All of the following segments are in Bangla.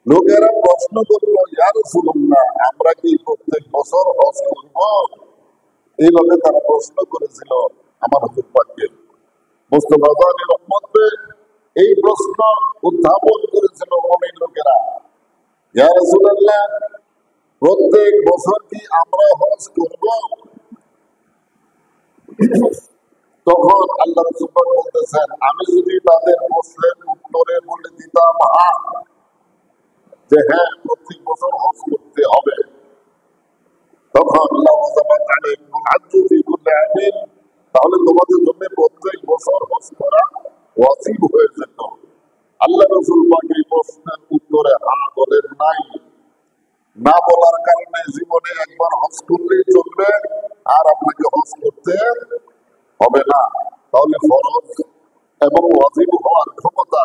লোকেরা প্রশ্ন করলো, ইয়া রাসূলুল্লাহ, আমরা কি প্রত্যেক বছর হজ করব? এইভাবে তারা প্রশ্ন করেছিল আমার হুজুর পাককে। মুস্তাফা আলী রহমতে এই প্রশ্ন উত্থাপন করেছিল মুমিন লোকেরা, ইয়া রাসূলুল্লাহ, প্রত্যেক বছর কি আমরা হজ করব? তখন আল্লাহ রাসূল বলতেছেন, আমি যদি তাদের প্রশ্নের উত্তরে বলে দিতাম যে হ্যাঁ প্রত্যেক বছর হজ করতে হবে, তখন তাহলে তোমাদের জন্য প্রত্যেক বছর হজ করা ওয়াজিব হয়ে যেত। আল্লাহ রাসূল পাক এই প্রশ্নের উত্তরে বলেন নাই। না বলার কারণে জীবনে একবার হজ করলেই চলবে আর আপনাকে হজ করতে হবে না। তাহলে ফরজ এবং ওয়াজিব হওয়ার ক্ষমতা,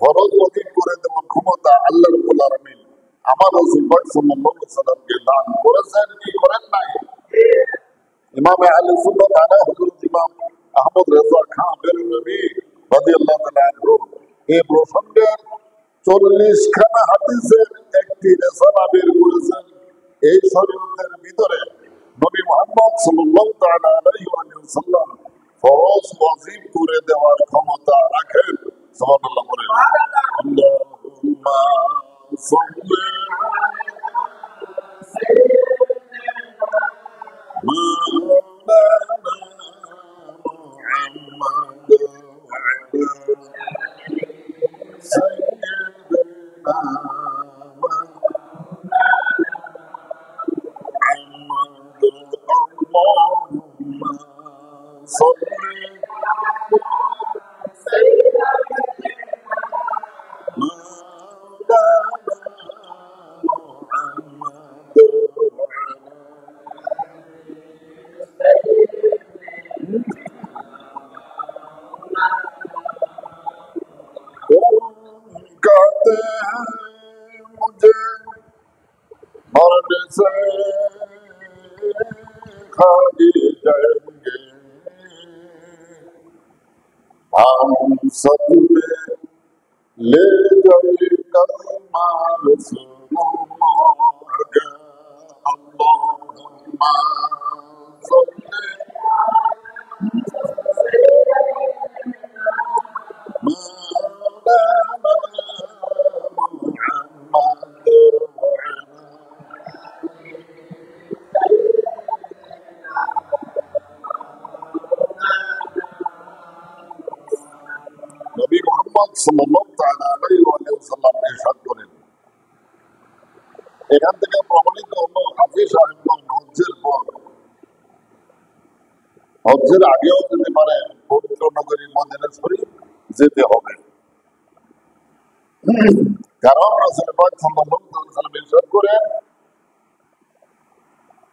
ফরজ ওয়াজিব করে দেওয়ার ক্ষমতা আল্লাহ রাব্বুল আলামিন আমার রাসূল পাক সাল্লাল্লাহু আলাইহি ওয়াসাল্লামকে দান করেছেন কি করেন নাই? ইমাম আহলে সুন্নাত আলা হযরত ইমাম আহমদ রেজা খান বেরলভী রাদিয়াল্লাহু তাআলা আনহু এই প্রসঙ্গে 40 খানা হাদিসের একটি রেসালা বের করেছেন। এই শরীয়তের ভিতরে নবী মুহাম্মদ সাল্লাল্লাহু তাআলা আলাইহি ওয়াসাল্লাম ফরজ ওয়াজিব করে দেওয়ার ক্ষমতা রাখেন। সুবহানাল্লাহ বলেন। আল্লাহুম্মা সাল্লি মাওলানা মুহাম্মদ ওয়া আলা সাইয়্যিদিনা محمد اللهم صل कहते हैं मुझे मरने से खाली जाएंगे हम सब में ले गए कलमा रसूलुल्लाह अल्लाहुम्मा सल्ली मौलाना मुहम्मद নবী মুহাম্মদ সাল্লাল্লাহু তাআলা আলাইহি ওয়াসাল্লাম ইরশাদ করেন। এখান থেকে প্রমাণিত হলো হাজী সাহেবগণ হজ্জের পর, হজ্জের আগেও যেতে পারে পবিত্র নগরী মদিনা শরীফ যেতে হবে। কারণ রাসূল পাক সাল্লাল্লাহু আলাইহি ওয়াসাল্লাম ইরশাদ করেন,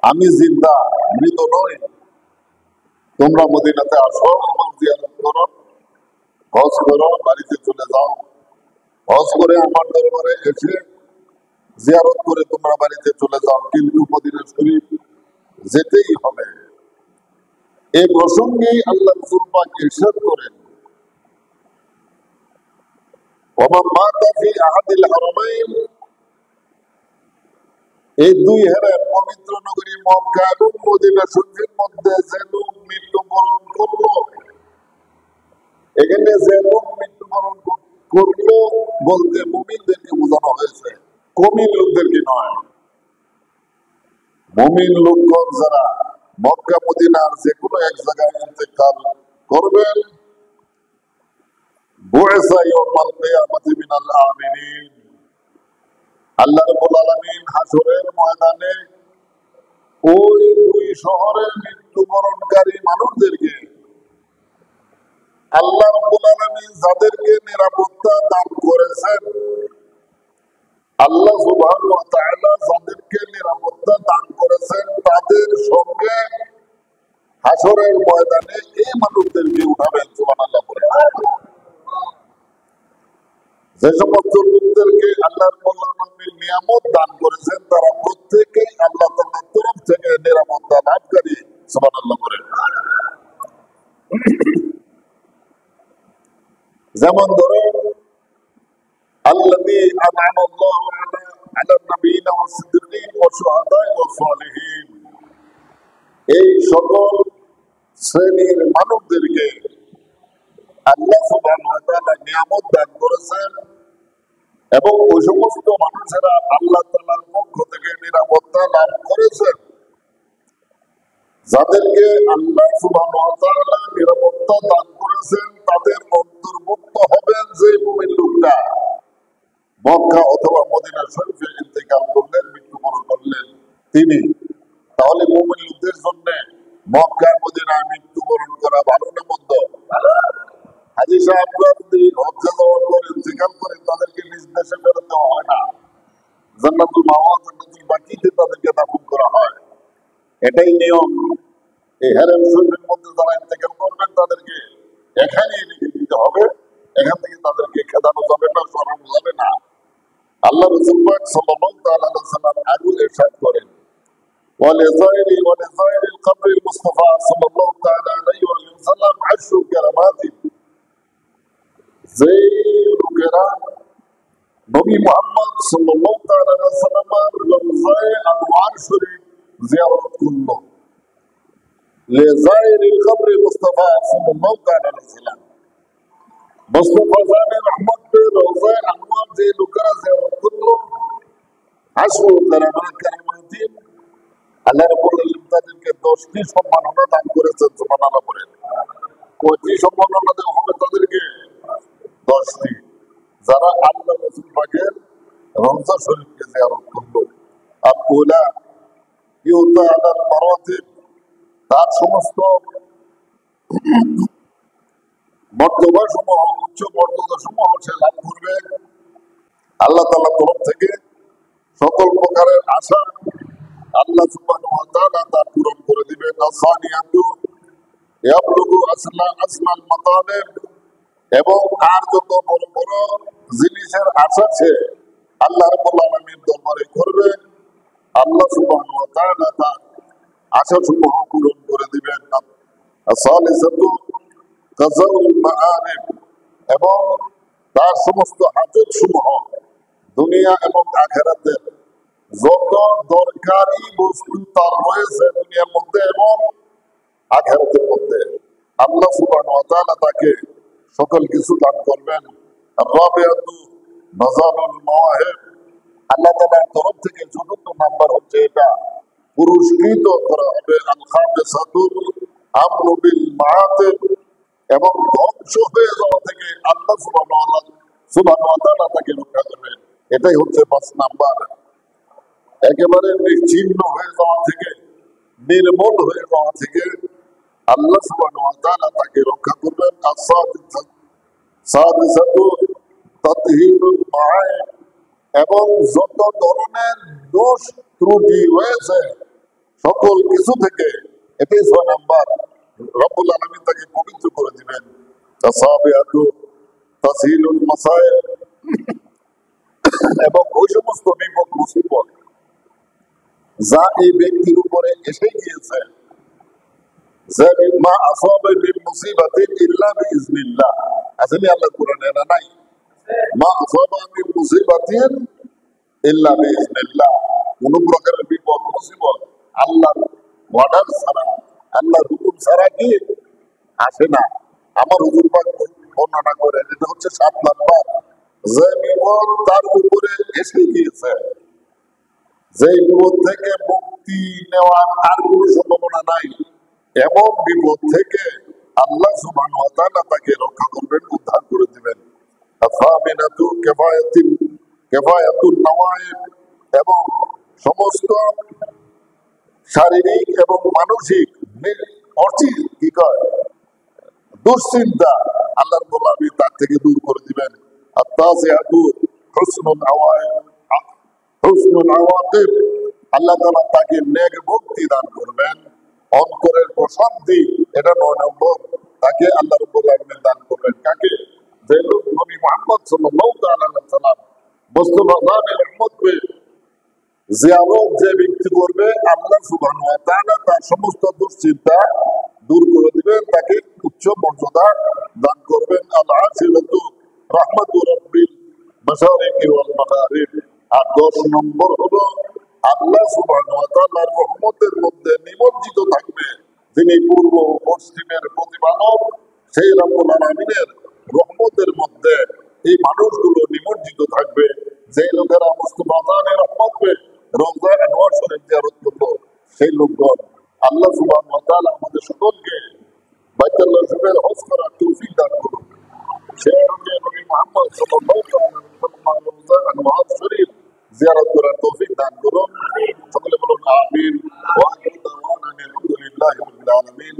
আমি জিন্দা, মৃত নই, তোমরা মদিনাতে আসো, আমার জিয়ারত করো, হজ করো, বাড়িতে চলে যাও, হজ করে আমার দরবারে এসে জিয়ারত করে তোমরা বাড়িতে চলে যাও, কিন্তু মদিনা শরীফ যেতেই হবে। এই প্রসঙ্গে আল্লাহ রাসূল পাক ইরশাদ করেন, ওমান মাতা ফি আহাদিল হারামাইন, এই দুই হেরের পবিত্র নগরী মক্কা এবং মদিনা শরীফের মধ্যে যে লোক মৃত্যুবরণ করলো, এখানে যে লোক মৃত্যুবরণ করলো বলতে মুমিনদেরকে বোঝানো হয়েছে, কমিন লোকদেরকে নয়। মুমিন লোকগণ যারা মক্কা মদিনার যে কোনো এক জায়গায় ইন্তেকাল করবেন, বুইসা ইয়াউমাল কিয়ামাতি মিনাল আমিনিন, আল্লাহ রাব্বুল আলামিন হাশরের ময়দানে ওই দুই শহরের মৃত্যুবরণকারী মানুষদেরকে আল্লাহ রাব্বুল আলামিন যাদেরকে নিরাপত্তা দান করেছেন, আল্লাহ সুবহানাহু ওয়া তাআলা যাদেরকে নিরাপত্তা দান করেছেন তাদের সঙ্গে হাশরের ময়দানে এই মানুষদেরকে উঠাবেন। সুবহানাল্লাহ বলে। যে সমস্ত লোকদেরকে আল্লাহ রাব্বুল আলামিন নিয়ামত দান করেছেন তারা প্রত্যেকেই আল্লাহ তাআলার তরফ থেকে নিরাপত্তা লাভকারী। সুবহানাল্লাহ বলে। যেমন ধরো আল্লাহ الذي أنعم الله على النبيين والصديقين والشهداء والصالحين এই সকল শ্রেণীর মানবদেরকে আল্লাহ সুবহানাহু ওয়া তাআলা নিয়ামত দান করেছেন এবং ওই সমস্ত মানুষেরা আল্লাহ তাআলার পক্ষ থেকে নিরাপত্তা লাভ করেছেন যাদেরকে আল্লাহ সুবহানাহু ওয়া তাআলা নিরাপত্তা দান করেছেন তাদের অন্তর্ভুক্ত হবেন যে মুমিন লোকটা মক্কা অথবা মদিনা শরীফে ইন্তেকাল করলেন, মৃত্যুবরণ করলেন তিনি, তাহলে মুমিন লোকদের জন্য মক্কা মদিনায় মৃত্যুবরণ করা ভালো না মন্দ? হাজী সাহেবরা যদি হজ্জে যাওয়ার পর ইন্তেকাল করেন তাদেরকে নিজ দেশে ফেরত দেওয়া হয় না, জান্নাতুল মাওয়া জান্নাতুল বাকিতে তাদেরকে দাফন করা হয়। এটাই নিয়ম। এই হেরেম শরীফের মধ্যে যারা ইন্তেকাল করবেন তাদেরকে এখানেই রেখে দিতে হবে, এখান থেকে তাদেরকে খেদানো যাবে না, সরানো যাবে না। আল্লাহ রাসূল পাক সাল্লাল্লাহু তাআলা আলাইহি ওয়াসাল্লাম আগে ইরশাদ করেন ওয়ালিযাইরি ওয়ালিযাইরিল কবরিল মুস্তাফা সাল্লাল্লাহু তাআলা আলাইহি ওয়াসাল্লাম 10 কারামাত, যে লোকেরা নবী মুহাম্মদ সাল্লাল্লাহু তাআলা আলাইহি ওয়াসাল্লামের রওজায়ে আনওয়ার শরীফ জিয়ারত করল, লিযাইরিল কবরিল মুস্তাফা সাল্লাল্লাহু তাআলা আলাইহি ওয়াসাল্লাম মুস্তাফা জানে রহমতের রওজায়ে আনওয়ার যে লোকেরা জিয়ারত করল 10 কারামাতিন, আল্লাহ রাব্বুল আলামিন তাদেরকে 10টি সম্মাননা দান করেছেন। সুবহানাল্লাহ বলেন। কয়টি সম্মাননা দেওয়া হবে তাদেরকে? 10টি। যারা আল্লাহ রাসূল পাকের রওজা শরীফকে জিয়ারত করল। আল-উলা ইউতা আলাল মারাতিব, তার সমস্ত মর্যাদা সমূহ, উচ্চ মর্যাদা সমূহ সে লাভ করবে। আল্লাহ তাআলার তরফ থেকে সকল প্রকারের আশা আল্লাহ সুবহানাহু ওয়া তাআলা তার পূরণ করে দিবেন। আসানিয়াতু ইয়াবলুগু আসনাল মাতালিব, এবং আর যত বড় বড় জিনিসের আশা সে আল্লাহ রাব্বুল আলামিন দরবারে করবে, আল্লাহ সুবহানাহু ওয়া তাআলা তার আশাসমূহ পূরণ করে দিবেন। আসালিসাতু কাযাউল মাআরিব, এবং তার সমস্ত হাজত সমূহ দুনিয়া এবং আখিরাতের যত দরকারি বস্তু তার রয়েছে দুনিয়ার মধ্যে এবং আখিরাতের মধ্যে, আল্লাহ সুবহানাহু ওয়া তাআলা তাকে সকল কিছু দান করবেন। রাবিআতু নাযারুল মাওয়াহিব, আল্লাহ তাআলার তরফ থেকে চতুর্থ নাম্বার হচ্ছে এটা পুরস্কৃত করা হবে। আল খামিসাতুল আমরু বিল মাআতিব, এবং ধ্বংস হয়ে যাওয়া থেকে আল্লাহ সুবহানাহু ওয়া তাআলা তাকে রক্ষা করবেন। এটাই হচ্ছে 5 নাম্বার। একেবারে নিশ্চিহ্ন হয়ে যাওয়া থেকে, নির্মূল হয়ে যাওয়া থেকে আল্লাহ সুবহানাহু ওয়া তাআলা তাকে রক্ষা করবেন। সাদিসাতু তাতহীরুল মাআইব, এবং যত ধরনের দোষ ত্রুটি রয়েছে সকল কিছু থেকে, এটাই 6 নাম্বার, রব্বুল আলামিন তাকে পবিত্র করে দিবেন। তাসাবিয়াতু তাসহিলুল মাসায়েব, এবং ওই সমস্ত বিপদ মুসিবত যা এই ব্যক্তির উপরে এসে গিয়েছে, মা আসাবা মিন মুসিবাতিন ইল্লা বিইজনিল্লাহ, আসলে আল্লাহ কোরআনে না নাই, মা আসাবা মিন মুসিবাতিন ইল্লা বিইজনিল্লাহ, কোন প্রকারের বিপদ মুসিবত আল্লাহর অর্ডার ছাড়া, আল্লাহর হুকুম ছাড়া কি আসে না। আমার হুজুর পাক বর্ণনা করেন এটা হচ্ছে 7 নাম্বার, যে বিপদ তার উপরে এসে গিয়েছে, যে বিপদ থেকে মুক্তি নেওয়ার আর কোনো সম্ভাবনা নাই, এমন বিপদ থেকে আল্লাহ সুবহানাহু ওয়া তাআলা তাকে রক্ষা করবেন, উদ্ধার করে দিবেন। আসামিনাতু কিফায়াতুন নাওয়াইব, এবং সমস্ত শারীরিক এবং মানসিক কি কয় দুশ্চিন্তা আল্লাহ রাব্বুল আলামিন তার থেকে দূর করে দিবেন। আত-তাসিআতু হুসনুল আওয়াকিব, আল্লাহ তাআলা তাকে নেক মুক্তি দান করবেন। অন্তরের প্রশান্তি, এটা 9 নম্বর, তাকে আল্লাহ রাব্বুল আলামিন দান করবেন। কাকে? যে লোক নবী মুহাম্মদ সাল্লাল্লাহু তাআলা আলাইহি ওয়াসাল্লাম মুস্তাফা জানের রহমত পে জিয়ারত যে ব্যক্তি করবে, আল্লাহ সুবহানাহু ওয়া তাআলা তার সমস্ত দুশ্চিন্তা দূর করে দিবেন, তাকে উচ্চ মর্যাদা দান করবেন। আল-আশিরাতু রাহমাতু রাব্বিল মাশারিকি ওয়াল মাগারিব। আর 10 নম্বর হলো আল্লাহ সুবহানাহু ওয়া তাআলার রহমতের মধ্যে নিমজ্জিত থাকবে যিনি পূর্ব ও পশ্চিমের প্রতিপালক, সেই রব্বুল আলামিনের রহমতের মধ্যে এই মানুষগুলো নিমজ্জিত থাকবে। যে লোকেরা মুস্তাফা জানের রহমত পেয়ে রওজা আনোয়ার শরীফ জিয়ারত করলো, সেই লোকগণ। আল্লাহ সুবহানাহু ওয়া তাআলা আমাদের সকলকে বাইতুল্লাহ শরীফের হজ করার তৌফিক দান করুন। সেই সঙ্গে নবী মুহাম্মদ সাল্লাল্লাহু আলাইহি ওয়াসাল্লাম রওজা আনোয়ার শরীফ জিয়ারত করার তৌফিক দান করুন। সকলে বলুন আমিন। ওয়া আখিরু দাওয়ানা আলহামদুলিল্লাহি রাব্বিল আলামিন।